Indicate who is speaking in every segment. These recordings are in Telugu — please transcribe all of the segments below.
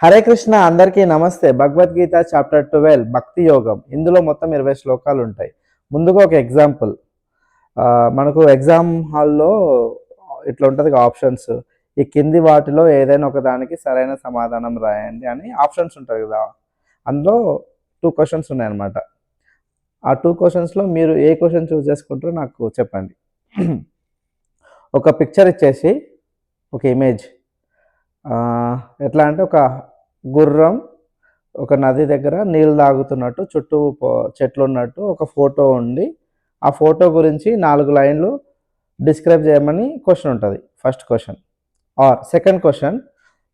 Speaker 1: హరే కృష్ణ అందరికీ నమస్తే. భగవద్గీత చాప్టర్ 12 భక్తి యోగం. ఇందులో మొత్తం 20 శ్లోకాలు ఉంటాయి. ముందుగా ఒక ఎగ్జాంపుల్. మనకు ఎగ్జామ్ హాల్లో ఇట్లా ఉంటుంది ఆప్షన్స్. ఈ కింది వాటిలో ఏదైనా ఒక దానికి సరైన సమాధానం రాయండి అని ఆప్షన్స్ ఉంటుంది కదా. అందులో 2 క్వశ్చన్స్ ఉన్నాయన్నమాట. ఆ 2 క్వశ్చన్స్లో మీరు ఏ క్వశ్చన్ చూస్ చేసుకుంటారో నాకు చెప్పండి. ఒక పిక్చర్ ఇచ్చేసి ఒక ఇమేజ్ ఎట్లా అంటే ఒక గుర్రం ఒక నది దగ్గర నీళ్ళు తాగుతున్నట్టు చుట్టూ చెట్లు ఉన్నట్టు ఒక ఫోటో ఉండి ఆ ఫోటో గురించి 4 లైన్లు డిస్క్రైబ్ చేయమని క్వశ్చన్ ఉంటుంది first question. Or second question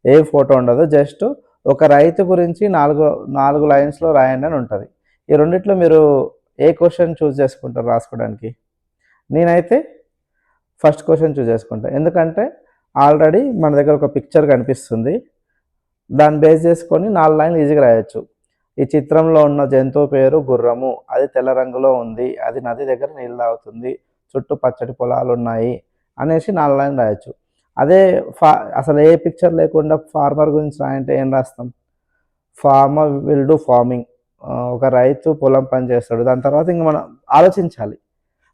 Speaker 1: ఏ ఫోటో ఉండదు, జస్ట్ ఒక రైతు గురించి 4 లైన్స్లో రాయండి అని ఉంటుంది. ఈ రెండిట్లో మీరు ఏ క్వశ్చన్ చూస్ చేసుకుంటారు రాసుకోవడానికి? నేనైతే ఫస్ట్ క్వశ్చన్ చూస్ చేసుకుంటాను. ఎందుకంటే ఆల్రెడీ మన దగ్గర ఒక పిక్చర్ కనిపిస్తుంది, దాన్ని బేస్ చేసుకొని 4 లైన్లు ఈజీగా రాయొచ్చు. ఈ చిత్రంలో ఉన్న జంతువు పేరు గుర్రము, అది తెల్ల రంగులో ఉంది, అది నది దగ్గర నీళ్ళు తాగుతుంది, చుట్టూ పచ్చటి పొలాలు ఉన్నాయి అనేసి 4 లైన్లు రాయొచ్చు. అదే అసలు ఏ పిక్చర్ లేకుండా ఫార్మర్ గురించి రాయంటే ఏం రాస్తాం? ఫార్మర్ విల్ డూ ఫార్మింగ్, ఒక రైతు పొలం పని చేస్తాడు. దాని తర్వాత ఇంక మనం ఆలోచించాలి.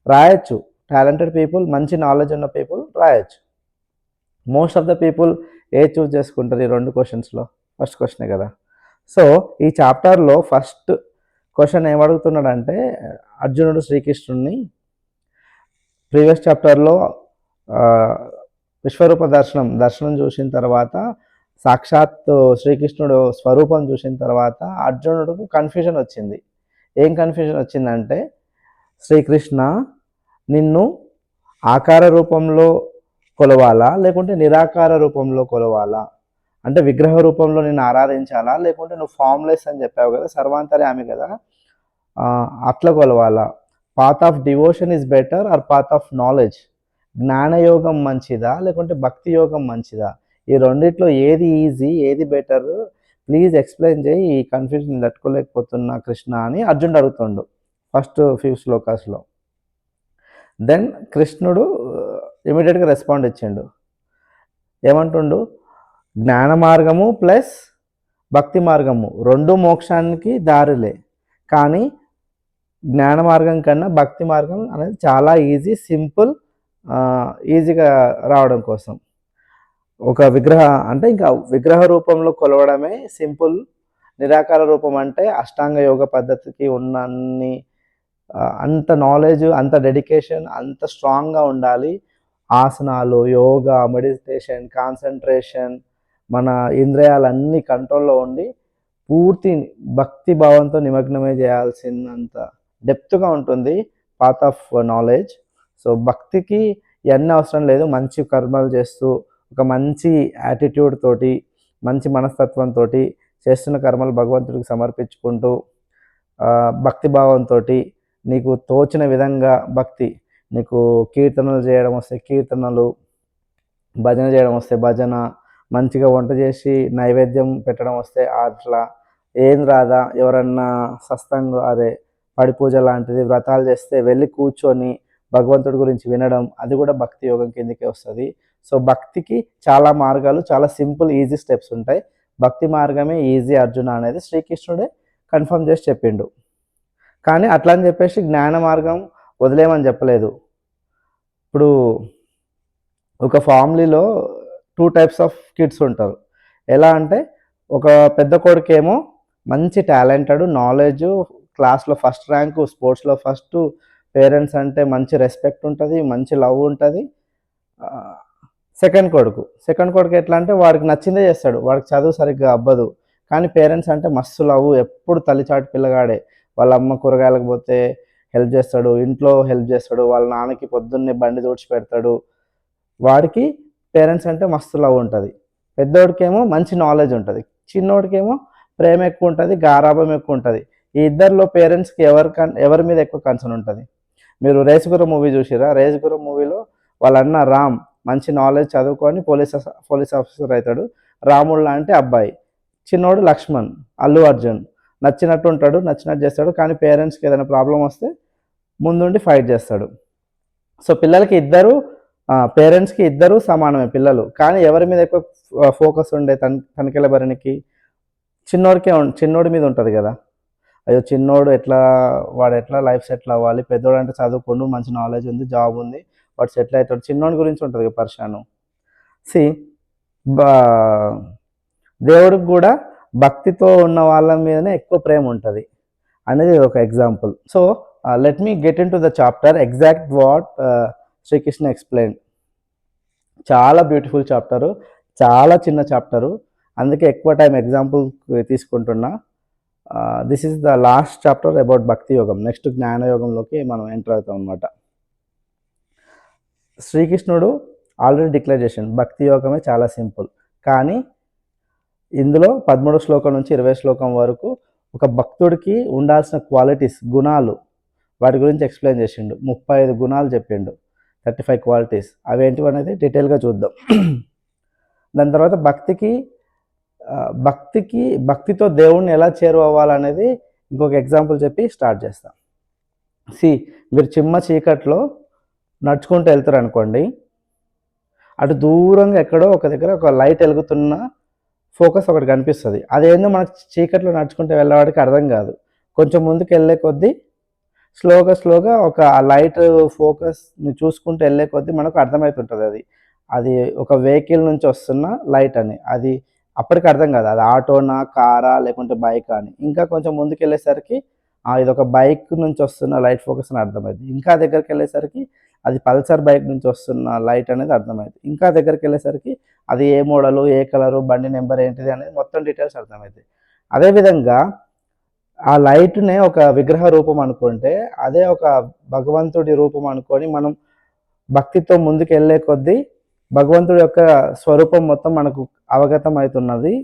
Speaker 1: రాయొచ్చు, టాలెంటెడ్ పీపుల్, మంచి నాలెడ్జ్ ఉన్న పీపుల్ రాయొచ్చు. మోస్ట్ ఆఫ్ ద పీపుల్ ఏ చూస్ చేసుకుంటారు ఈ 2 క్వశ్చన్స్లో? ఫస్ట్ క్వశ్చనే కదా. సో ఈ చాప్టర్లో ఫస్ట్ క్వశ్చన్ ఏమడుగుతున్నాడంటే అర్జునుడు శ్రీకృష్ణుడిని ప్రీవియస్ చాప్టర్లో విశ్వరూప దర్శనం చూసిన తర్వాత, సాక్షాత్ శ్రీకృష్ణుడు స్వరూపం చూసిన తర్వాత అర్జునుడికి కన్ఫ్యూజన్ వచ్చింది. ఏం కన్ఫ్యూజన్ వచ్చిందంటే, శ్రీకృష్ణ నిన్ను ఆకార రూపంలో కొలవాలా లేకుంటే నిరాకార రూపంలో కొలవాలా? అంటే విగ్రహ రూపంలో నేను ఆరాధించాలా లేకుంటే నువ్వు ఫామ్లెస్ అని చెప్పావు కదా, సర్వాంతర్యామి కదా, అట్లా కొలవాలా? Path of devotion is better or path of knowledge? జ్ఞానయోగం మంచిదా లేకుంటే భక్తి యోగం మంచిదా? ఈ రెండిట్లో ఏది ఈజీ, ఏది బెటర్? ప్లీజ్ ఎక్స్ప్లెయిన్ చేయి, ఈ కన్ఫ్యూజన్ తట్టుకోలేకపోతున్నా కృష్ణ అని అర్జునుడు అడుగుతుండు ఫస్ట్ ఫ్యూ శ్లోకాస్లో. దెన్ కృష్ణుడు ఇమీడియట్గా రెస్పాండ్ ఇచ్చిండు. ఏమంటుండు? జ్ఞాన మార్గము ప్లస్ భక్తి మార్గము 2 మోక్షానికి దారిలే, కానీ జ్ఞాన మార్గం కన్నా భక్తి మార్గం అనేది చాలా ఈజీ, సింపుల్, ఈజీగా రావడం కోసం. ఒక విగ్రహ రూపంలో కొలవడమే సింపుల్. నిరాకార రూపం అంటే అష్టాంగ యోగ పద్ధతికి ఉన్నన్ని అంత నాలెడ్జ్, అంత డెడికేషన్, అంత స్ట్రాంగ్గా ఉండాలి. ఆసనాలు, యోగా, మెడిటేషన్, కాన్సన్ట్రేషన్, మన ఇంద్రియాలన్నీ కంట్రోల్లో ఉండి పూర్తి భక్తి భావంతో నిమగ్నమే చేయాల్సినంత డెప్త్గా ఉంటుంది పాత్ ఆఫ్ నాలెడ్జ్. సో భక్తికి ఇవన్నీ అవసరం లేదు. మంచి కర్మలు చేస్తూ, ఒక మంచి యాటిట్యూడ్ తోటి, మంచి మనస్తత్వంతో చేస్తున్న కర్మలు భగవంతుడికి సమర్పించుకుంటూ, భక్తి భావంతో నీకు తోచిన విధంగా భక్తి, నీకు కీర్తనలు చేయడం వస్తే కీర్తనలు, భజన చేయడం వస్తే భజన, మంచిగా వంట చేసి నైవేద్యం పెట్టడం వస్తే అట్లా, ఏం రాదా ఎవరన్నా అదే పడి పూజ లాంటిది వ్రతాలు చేస్తే వెళ్ళి కూర్చొని భగవంతుడి గురించి వినడం, అది కూడా భక్తి యోగం కిందకే వస్తుంది. సో భక్తికి చాలా మార్గాలు, చాలా సింపుల్ ఈజీ స్టెప్స్ ఉంటాయి. భక్తి మార్గమే ఈజీ అర్జున అనేది శ్రీకృష్ణుడే కన్ఫర్మ్ చేసి చెప్పిండు. కానీ అట్లా అని చెప్పేసి జ్ఞాన మార్గం వదిలేమని చెప్పలేదు. ఇప్పుడు ఒక ఫ్యామిలీలో 2 టైప్స్ ఆఫ్ కిడ్స్ ఉంటారు. ఎలా అంటే, ఒక పెద్ద కొడుకేమో మంచి టాలెంటెడ్, నాలెడ్జ్, క్లాస్లో ఫస్ట్ ర్యాంకు, స్పోర్ట్స్లో ఫస్ట్, పేరెంట్స్ అంటే మంచి రెస్పెక్ట్ ఉంటుంది, మంచి లవ్ ఉంటుంది. సెకండ్ కొడుకు ఎట్లా అంటే వాడికి నచ్చిందే చేస్తాడు, వాడికి చదువు సరిగ్గా అవ్వదు, కానీ పేరెంట్స్ అంటే మస్తు లవ్, ఎప్పుడు తల్లిచాటు పిల్లగాడే. వాళ్ళ అమ్మ కూరగాయలకు పోతే హెల్ప్ చేస్తాడు, ఇంట్లో హెల్ప్ చేస్తాడు, వాళ్ళ నాన్నకి పొద్దున్నే బండి తోడ్చి పెడతాడు. వాడికి పేరెంట్స్ అంటే మస్తు లవ్ ఉంటుంది. పెద్దోడికేమో మంచి నాలెడ్జ్ ఉంటుంది, చిన్నోడికేమో ప్రేమ ఎక్కువ ఉంటుంది, గారాభం ఎక్కువ ఉంటుంది. ఈ ఇద్దరిలో పేరెంట్స్కి ఎవరి మీద ఎక్కువ కన్సర్న్ ఉంటుంది? మీరు రేసుగుర్రం మూవీ చూసిరా? రేసుగుర్రం మూవీలో వాళ్ళ అన్న రామ్ మంచి నాలెడ్జ్ చదువుకొని పోలీస్ ఆఫీసర్ అవుతాడు, రాముడు లాంటి అబ్బాయి. చిన్నోడు లక్ష్మణ్, అల్లు అర్జున్, నచ్చినట్టు ఉంటాడు, నచ్చినట్టు చేస్తాడు, కానీ పేరెంట్స్కి ఏదైనా ప్రాబ్లం వస్తే ముందుండి ఫైట్ చేస్తాడు. సో పేరెంట్స్కి ఇద్దరు సమానమే పిల్లలు, కానీ ఎవరి మీద ఎక్కువ ఫోకస్ ఉండే తనికెళ్ళ భరణికి? చిన్నోడి మీద ఉంటుంది కదా, అయ్యో చిన్నోడు ఎట్లా, వాడు ఎట్లా లైఫ్ సెటిల్ అవ్వాలి, పెద్దోడు అంటే చదువుకోండు, మంచి నాలెడ్జ్ ఉంది, జాబ్ ఉంది, వాడు సెటిల్ అవుతాడు, చిన్నోడి గురించి ఉంటుంది కదా పరిశాను. సి బా దేవుడికి కూడా భక్తితో ఉన్న వాళ్ళ మీదనే ఎక్కువ ప్రేమ ఉంటుంది అనేది ఒక example. So let me get into the chapter exact what Srikrishna explain. చాలా బ్యూటిఫుల్ చాప్టరు, చాలా చిన్న చాప్టరు, అందుకే ఎక్కువ టైం ఎగ్జాంపుల్ తీసుకుంటున్నా. This is the last chapter about bhakti యోగం. నెక్స్ట్ జ్ఞానయోగంలోకి మనం ఎంటర్ అవుతాం అనమాట. శ్రీకృష్ణుడు ఆల్రెడీ డిక్లేర్ చేసాడు భక్తి యోగమే చాలా సింపుల్, కానీ ఇందులో 13 శ్లోకం నుంచి 20 శ్లోకం వరకు ఒక భక్తుడికి ఉండాల్సిన క్వాలిటీస్, గుణాలు, వాటి గురించి ఎక్స్ప్లెయిన్ చేసిండు. 35 గుణాలు చెప్పిండు, 35 క్వాలిటీస్. అవేంటివి అనేది డీటెయిల్గా చూద్దాం. దాని తర్వాత భక్తితో దేవుణ్ణి ఎలా చేరువవ్వాలనేది ఇంకొక ఎగ్జాంపుల్ చెప్పి స్టార్ట్ చేస్తాం. మీరు చిమ్మ చీకట్లో నడుచుకుంటూ వెళ్తారు అనుకోండి, అటు దూరంగా ఎక్కడో ఒక దగ్గర ఒక లైట్ వెలుగుతున్న ఫోకస్ ఒకటి కనిపిస్తుంది. అదేందో మనకు చీకట్లో నడుచుకుంటూ వెళ్ళేవాడికి అర్థం కాదు. కొంచెం ముందుకు వెళ్ళే కొద్దీ స్లోగా ఒక లైట్ ఫోకస్ని చూసుకుంటూ వెళ్ళే కొద్దీ మనకు అర్థమవుతుంటుంది అది ఒక వెహికల్ నుంచి వస్తున్న లైట్ అని. అది అప్పటికి అర్థం కాదు అది ఆటోనా, కారా, లేకుంటే బైక్ అని. ఇంకా కొంచెం ముందుకు వెళ్ళేసరికి ఇది ఒక బైక్ నుంచి వస్తున్న లైట్ ఫోకస్ అని అర్థమైంది. ఇంకా దగ్గరికి వెళ్ళేసరికి అది పల్సర్ బైక్ నుంచి వస్తున్న లైట్ అనేది అర్థమైంది. ఇంకా దగ్గరికి వెళ్ళేసరికి అది ఏ మోడలు, ఏ కలరు, బండి నెంబర్ ఏంటిది అనేది మొత్తం డీటెయిల్స్ అర్థమవుతాయి. అదేవిధంగా ఆ లైట్నే ఒక విగ్రహ రూపం అనుకుంటే, అదే ఒక భగవంతుడి రూపం అనుకొని మనం భక్తితో ముందుకు వెళ్ళే కొద్దీ భగవంతుడి యొక్క స్వరూపం మొత్తం మనకు అవగతం అవుతున్నది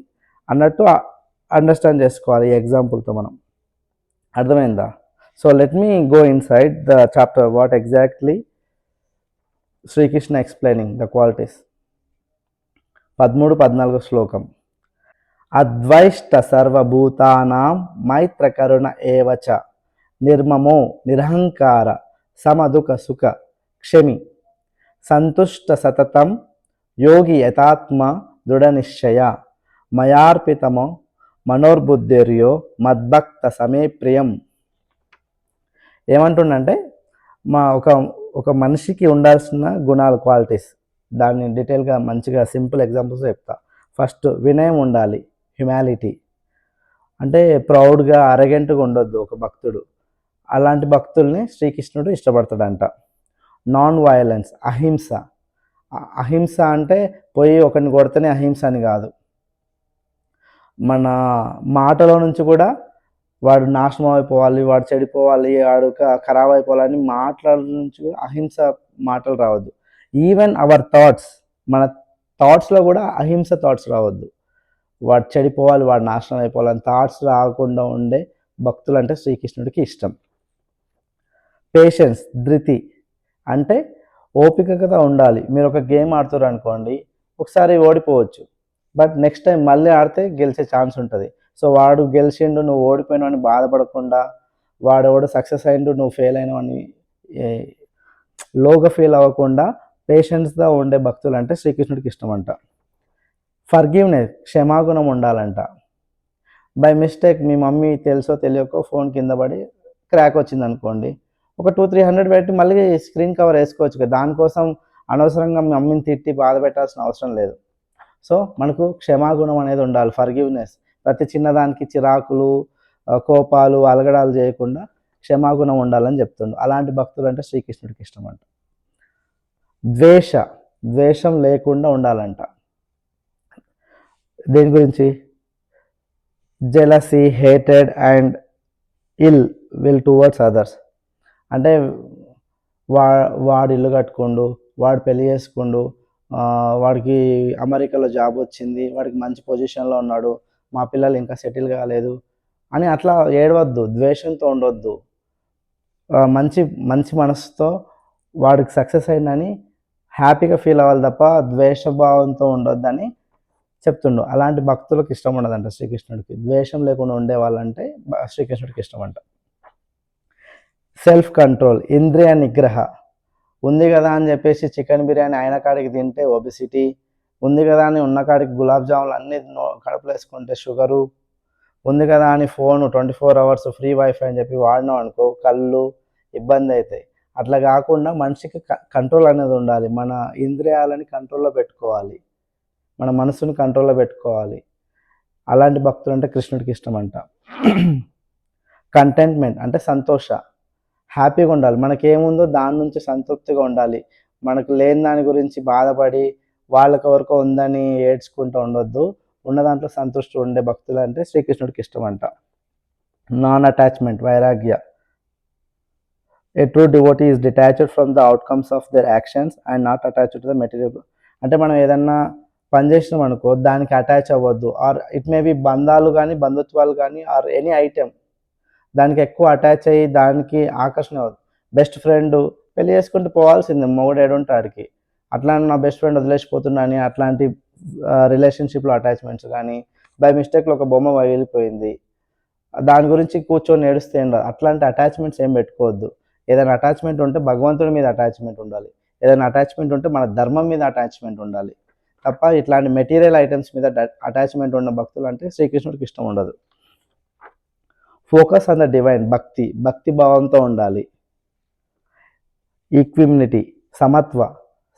Speaker 1: అన్నట్టు అండర్స్టాండ్ చేసుకోవాలి ఈ ఎగ్జాంపుల్తో. మనం అర్థమైందా? So let me go inside the chapter what exactly Srikrishna explaining the qualities. 13-14 శ్లోకం. అద్వైష్ట సర్వభూతానాం మైత్రకరుణ ఏవచ నిర్మమో నిరహంకార సమదుఃఖ సుఖ క్షమి సంతుష్ట సతతం యోగి యథాత్మ దృఢనిశ్చయ మయార్పితమో మనోర్బుద్ధిర్యో మద్భక్త సమే ప్రియం. ఏమంటుండంటే ఒక మనిషికి ఉండాల్సిన గుణాలు, క్వాలిటీస్, దాన్ని డీటెయిల్గా మంచిగా సింపుల్ ఎగ్జాంపుల్స్ చెప్తా. ఫస్ట్ వినయం ఉండాలి, హ్యుమాలిటీ, అంటే ప్రౌడ్గా అరగెంట్గా ఉండొద్దు ఒక భక్తుడు. అలాంటి భక్తుల్ని శ్రీకృష్ణుడు ఇష్టపడతాడంట. నాన్ వయలెన్స్, అహింస అంటే పోయి ఒకరిని కొడితేనే అహింస అని కాదు. మన మాటలో నుంచి కూడా వాడు నాశనం అయిపోవాలి, వాడు చెడిపోవాలి, వాడు ఖరాబ్ అయిపోవాలని మాటల నుంచి అహింస మాటలు రావద్దు. ఈవెన్ అవర్ థాట్స్, మన థాట్స్లో కూడా అహింస థాట్స్ రావద్దు. వాడు చెడిపోవాలి, వాడు నాశనం అయిపోవాలని థాట్స్ రాకుండా ఉండే భక్తులు అంటే శ్రీకృష్ణుడికి ఇష్టం. పేషెన్స్, ధృతి, అంటే ఓపికగా ఉండాలి. మీరు ఒక గేమ్ ఆడుతారు అనుకోండి, ఒకసారి ఓడిపోవచ్చు, బట్ నెక్స్ట్ టైం మళ్ళీ ఆడితే గెలిచే ఛాన్స్ ఉంటుంది. సో వాడు గెలిచిండు, నువ్వు ఓడిపోయినావు అని బాధపడకుండా, వాడు సక్సెస్ అయిండు, నువ్వు ఫెయిల్ అయినావు అని లోగా ఫీల్ అవ్వకుండా పేషెన్స్గా ఉండే భక్తులు అంటే శ్రీకృష్ణుడికి ఇష్టం అంట. ఫర్గివ్నెస్, క్షమాగుణం ఉండాలంట. బై మిస్టేక్ మీ మమ్మీ తెలుసో తెలియకో ఫోన్ కింద పడి క్రాక్ వచ్చింది అనుకోండి, ఒక 200-300 పెట్టి మళ్ళీ స్క్రీన్ కవర్ వేసుకోవచ్చు కదా. దానికోసం అనవసరంగా మీ మమ్మీని తిట్టి బాధ పెట్టాల్సిన అవసరం లేదు. సో మనకు క్షమాగుణం అనేది ఉండాలి, ఫర్గివ్నెస్. ప్రతి చిన్నదానికి చిరాకులు, కోపాలు, అలగడాలు చేయకుండా క్షమాగుణం ఉండాలని చెప్తుండు. అలాంటి భక్తులు అంటే శ్రీకృష్ణుడికి ఇష్టం అంట. ద్వేషం లేకుండా ఉండాలంట. దేని గురించి? జెలసీ, హేటెడ్ and ill will towards others. అంటే వాడు ఇల్లు కట్టుకోండు, వాడు పెళ్లి చేసుకుండు, వాడికి అమెరికాలో జాబ్ వచ్చింది, వాడికి మంచి పొజిషన్లో ఉన్నాడు, మా పిల్లలు ఇంకా సెటిల్ కాలేదు అని అట్లా ఏడవద్దు, ద్వేషంతో ఉండొద్దు. మంచి మనసుతో వాడికి సక్సెస్ అయిందని హ్యాపీగా ఫీల్ అవ్వాలి తప్ప ద్వేషభావంతో ఉండొద్దని చెప్తుండు. అలాంటి భక్తులకు ఇష్టం ఉండదంట శ్రీకృష్ణుడికి. ద్వేషం లేకుండా ఉండే వాళ్ళంటే శ్రీకృష్ణుడికి ఇష్టం అంట. సెల్ఫ్ కంట్రోల్, ఇంద్రియ నిగ్రహ. ఉంది కదా అని చెప్పేసి చికెన్ బిర్యానీ అయిన కాడికి తింటే ఒబిసిటీ, ఉంది కదా అని ఉన్న కాడికి గులాబ్ జాములు అన్నీ కడుపులో వేసుకుంటే షుగరు, ఉంది కదా అని ఫోన్ 24 hours ఫ్రీ వైఫై అని చెప్పి వాడినాం అనుకో కళ్ళు ఇబ్బంది అవుతాయి. అట్లా కాకుండా మనిషికి కంట్రోల్ అనేది ఉండాలి. మన ఇంద్రియాలని కంట్రోల్లో పెట్టుకోవాలి, మన మనసుని కంట్రోల్లో పెట్టుకోవాలి. అలాంటి భక్తులు అంటే కృష్ణుడికి ఇష్టం అంట. కంటెంట్మెంట్ అంటే సంతోష, హ్యాపీగా ఉండాలి. మనకేముందో దాని నుంచి సంతృప్తిగా ఉండాలి. మనకు లేని దాని గురించి బాధపడి వాళ్ళకెవరికో ఉందని ఏడ్చుకుంటూ ఉండొద్దు. ఉన్న దాంట్లో సంతృష్టి ఉండే భక్తులు అంటే శ్రీకృష్ణుడికి ఇష్టం అంట. నాన్ అటాచ్మెంట్ వైరాగ్య. ఏ true devotee is detached from the outcomes of their actions and not attached to the material. అంటే మనం ఏదన్నా పని చేసినాం అనుకో దానికి అటాచ్ అవ్వద్దు. ఆర్ ఇట్ మే బి బంధాలు కానీ బంధుత్వాలు కానీ ఆర్ ఎనీ ఐటెం దానికి ఎక్కువ అటాచ్ అయ్యి దానికి ఆకర్షణ అవ్వదు. బెస్ట్ ఫ్రెండ్ పెళ్లి చేసుకుంటూ పోవాల్సిందే, మొగుడు ఏడుంటాడికి. అట్లా నా బెస్ట్ ఫ్రెండ్ వదిలేసిపోతున్నాని అట్లాంటి రిలేషన్షిప్లో అటాచ్మెంట్స్ కానీ, బై మిస్టేక్లో ఒక బొమ్మ పగిలిపోయింది దాని గురించి కూర్చొని ఏడుస్తే ఏం రాదు. అట్లాంటి అటాచ్మెంట్స్ ఏం పెట్టుకోవద్దు. ఏదైనా అటాచ్మెంట్ ఉంటే భగవంతుడి మీద అటాచ్మెంట్ ఉండాలి, ఏదైనా అటాచ్మెంట్ ఉంటే మన ధర్మం మీద అటాచ్మెంట్ ఉండాలి తప్ప ఇట్లాంటి మెటీరియల్ ఐటమ్స్ మీద అటాచ్మెంట్ ఉన్న భక్తులు అంటే శ్రీకృష్ణుడికి ఇష్టం ఉండదు. ఫోకస్ ఆన్ ద డివైన్, భక్తి భావంతో ఉండాలి. ఈక్విమ్యూనిటీ,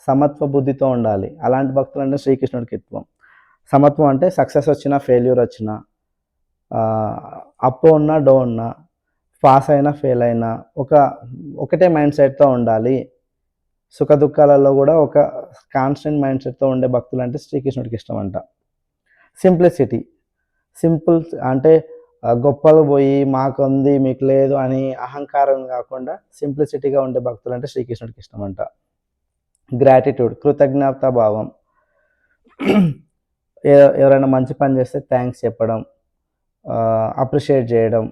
Speaker 1: సమత్వ బుద్ధితో ఉండాలి. అలాంటి భక్తులు అంటే శ్రీకృష్ణుడికి ఇష్టం. సమత్వం అంటే సక్సెస్ వచ్చినా ఫెయిల్యూర్ వచ్చినా, అప్ ఉన్నా డౌన్ ఉన్నా, పాస్ అయినా ఫెయిల్ అయినా ఒకటే మైండ్ సెట్తో ఉండాలి. సుఖ దుఃఖాలలో కూడా ఒక కాన్స్టెంట్ మైండ్ సెట్తో ఉండే భక్తులు అంటే శ్రీకృష్ణుడికి ఇష్టం అంట. సింప్లిసిటీ, సింపుల్ అంటే గొప్పలు పోయి మాకు ఉంది మీకు లేదు అని అహంకారం కాకుండా సింప్లిసిటీగా ఉండే భక్తులు అంటే శ్రీకృష్ణుడికి ఇష్టం అంట. గ్రాటిట్యూడ్, కృతజ్ఞతా భావం. ఎవరైనా మంచి పని చేస్తే థ్యాంక్స్ చెప్పడం, అప్రిషియేట్ చేయడం,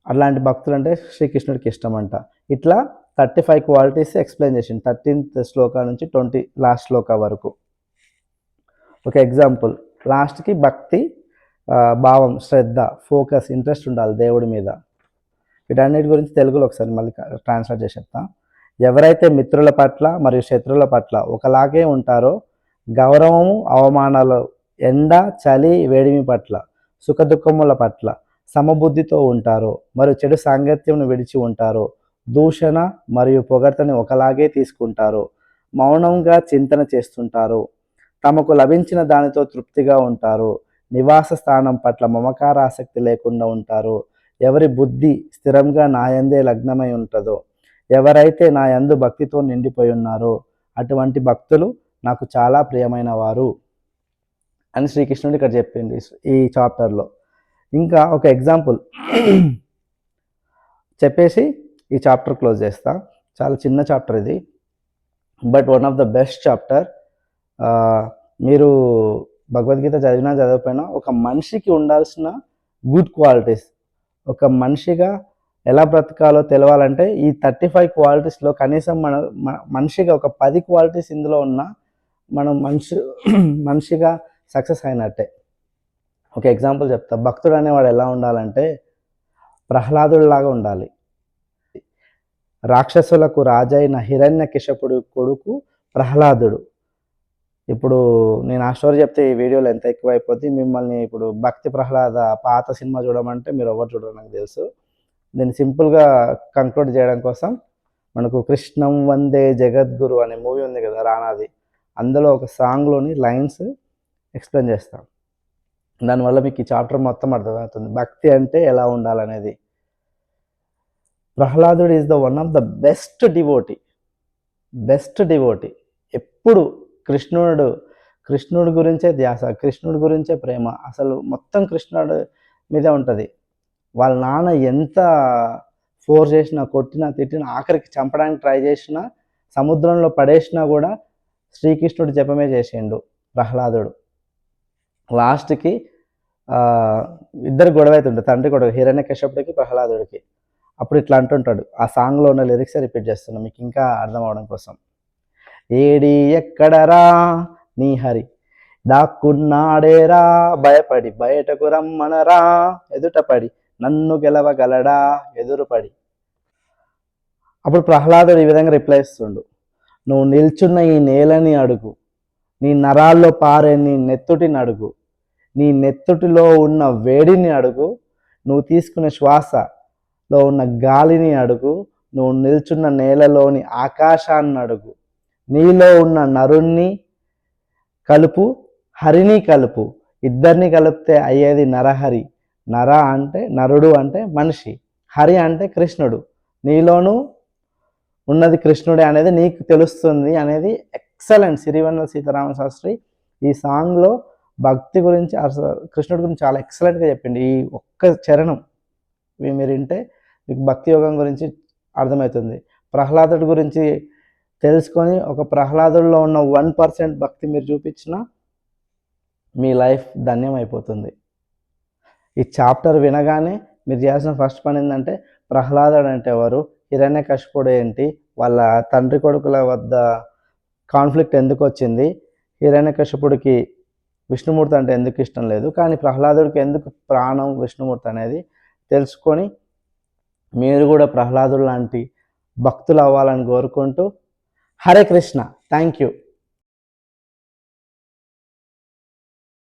Speaker 1: అలాంటి భక్తులు అంటే శ్రీకృష్ణుడికి ఇష్టం అంట. ఇట్లా 35 క్వాలిటీస్ ఎక్స్ప్లెయిన్ చేసింది 13th శ్లోక నుంచి 20 లాస్ట్ శ్లోక వరకు. ఒక ఎగ్జాంపుల్, లాస్ట్కి భక్తి భావం, శ్రద్ధ, ఫోకస్, ఇంట్రెస్ట్ ఉండాలి దేవుడి మీద. వీటన్నిటి గురించి తెలుగులో ఒకసారి మళ్ళీ ట్రాన్స్లేట్ చేసి చెప్తా. ఎవరైతే మిత్రుల పట్ల మరియు శత్రువుల పట్ల ఒకలాగే ఉంటారో, గౌరవము అవమానాలు, ఎండ చలి వేడిమి పట్ల, సుఖ దుఃఖముల పట్ల సమబుద్ధితో ఉంటారో, మరియు చెడు సాంగత్యంను విడిచి ఉంటారో, దూషణ మరియు పొగడ్తని ఒకలాగే తీసుకుంటారో, మౌనంగా చింతన చేస్తుంటారో, తమకు లభించిన దానితో తృప్తిగా ఉంటారో, నివాస స్థానం పట్ల మమకారాసక్తి లేకుండా ఉంటారో, ఎవరి బుద్ధి స్థిరంగా నాయందే లగ్నమై ఉంటుందో, ఎవరైతే నా యందు భక్తితో నిండిపోయి ఉన్నారో అటువంటి భక్తులు నాకు చాలా ప్రియమైన వారు అని శ్రీకృష్ణుడు ఇక్కడ చెప్పింది ఈ చాప్టర్లో. ఇంకా ఒక ఎగ్జాంపుల్ చెప్పేసి ఈ చాప్టర్ క్లోజ్ చేస్తా. చాలా చిన్న చాప్టర్ ఇది, but one of the best chapter. మీరు భగవద్గీత చదివినా చదవకపోయినా ఒక మనిషికి ఉండాల్సిన గుడ్ క్వాలిటీస్, ఒక మనిషిగా ఎలా బ్రతకాలో తెలవాలంటే ఈ 35 క్వాలిటీస్లో కనీసం మనిషిగా ఒక 10 క్వాలిటీస్ ఇందులో ఉన్నా మనం మనిషిగా సక్సెస్ అయినట్టే. ఒక ఎగ్జాంపుల్ చెప్తా. భక్తుడు అనేవాడు ఎలా ఉండాలంటే ప్రహ్లాదుడిలాగా ఉండాలి. రాక్షసులకు రాజైన హిరణ్యకశిపుడు కొడుకు ప్రహ్లాదుడు. ఇప్పుడు నేను ఆ స్టోరీ చెప్తే ఈ వీడియోలో ఎంత ఎక్కువ అయిపోద్ది. మిమ్మల్ని ఇప్పుడు భక్తి ప్రహ్లాద పాత సినిమా చూడమంటే మీరు ఎవరు చూడరు నాకు తెలుసు. దీన్ని సింపుల్గా కంక్లూడ్ చేయడం కోసం మనకు కృష్ణం వందే జగద్గురు అనే మూవీ ఉంది కదా రానాది, అందులో ఒక సాంగ్లోని లైన్స్ ఎక్స్ప్లెయిన్ చేస్తాం. దానివల్ల మీకు ఈ చాప్టర్ మొత్తం అర్థమవుతుంది భక్తి అంటే ఎలా ఉండాలనేది. ప్రహ్లాదుడు is the one of the best devotee. ఎప్పుడు కృష్ణుడి గురించే ధ్యాస, కృష్ణుడి గురించే ప్రేమ, అసలు మొత్తం కృష్ణుడి మీదే ఉంటుంది. వాళ్ళ నాన్న ఎంత ఫోర్స్ చేసినా, కొట్టినా, తిట్టినా, ఆఖరికి చంపడానికి ట్రై చేసినా, సముద్రంలో పడేసినా కూడా శ్రీకృష్ణుడు జపమే చేసిండు ప్రహ్లాదుడు. లాస్ట్కి ఇద్దరు గొడవ అవుతుంటారు, తండ్రి గొడవ, హిరణ్యకశిపుడికి ప్రహ్లాదుడికి. అప్పుడు ఇట్లా అంటుంటాడు, ఆ సాంగ్లో ఉన్న లిరిక్స్ రిపీట్ చేస్తున్నా మీకు ఇంకా అర్థం అవడం కోసం. ఏడి ఎక్కడరా నీ హరి దాక్కున్నాడేరా, భయపడి బయటకు రమ్మనరా, ఎదుటపడి నన్ను గెలవగలడా ఎదురుపడి. అప్పుడు ప్రహ్లాదుడు ఈ విధంగా రిప్లై ఇస్తుండు, నువ్వు నిల్చున్న ఈ నేలని అడుగు, నీ నరాల్లో పారే నీ నెత్తుటిని అడుగు, నీ నెత్తుటిలో ఉన్న వేడిని అడుగు, నువ్వు తీసుకునే శ్వాసలో ఉన్న గాలిని అడుగు, నువ్వు నిల్చున్న నేలలోని ఆకాశాన్ని అడుగు, నీలో ఉన్న నరుణ్ణి కలుపు, హరిని కలుపు, ఇద్దరిని కలిపితే అయ్యేది నరహరి. నర అంటే నరుడు అంటే మనిషి, హరి అంటే కృష్ణుడు. నీలోనూ ఉన్నది కృష్ణుడే అనేది నీకు తెలుస్తుంది అనేది ఎక్సలెంట్ సిరివెన్నెల సీతారామ శాస్త్రి ఈ సాంగ్లో భక్తి గురించి అసలు కృష్ణుడి గురించి చాలా ఎక్సలెంట్గా చెప్పింది. ఈ ఒక్క చరణం మీరు వింటే మీకు భక్తి యోగం గురించి అర్థమవుతుంది. ప్రహ్లాదుడి గురించి తెలుసుకొని ఒక ప్రహ్లాదుడిలో ఉన్న 1% భక్తి మీరు చూపించినా మీ లైఫ్ ధన్యం అయిపోతుంది. ఈ చాప్టర్ వినగానే మీరు చేయాల్సిన ఫస్ట్ పని ఏంటంటే ప్రహ్లాదుడు అంటే ఎవరు, హిరణ్యకశిపుడు ఏంటి, వాళ్ళ తండ్రి కొడుకుల వద్ద కాన్ఫ్లిక్ట్ ఎందుకు వచ్చింది, హిరణ్యకశిపుడికి విష్ణుమూర్తి అంటే ఎందుకు ఇష్టం లేదు, కానీ ప్రహ్లాదుడికి ఎందుకు ప్రాణం విష్ణుమూర్తి అనేది తెలుసుకొని మీరు కూడా ప్రహ్లాదుడు లాంటి భక్తులు అవ్వాలని కోరుకుంటూ హరే కృష్ణ. Thank you.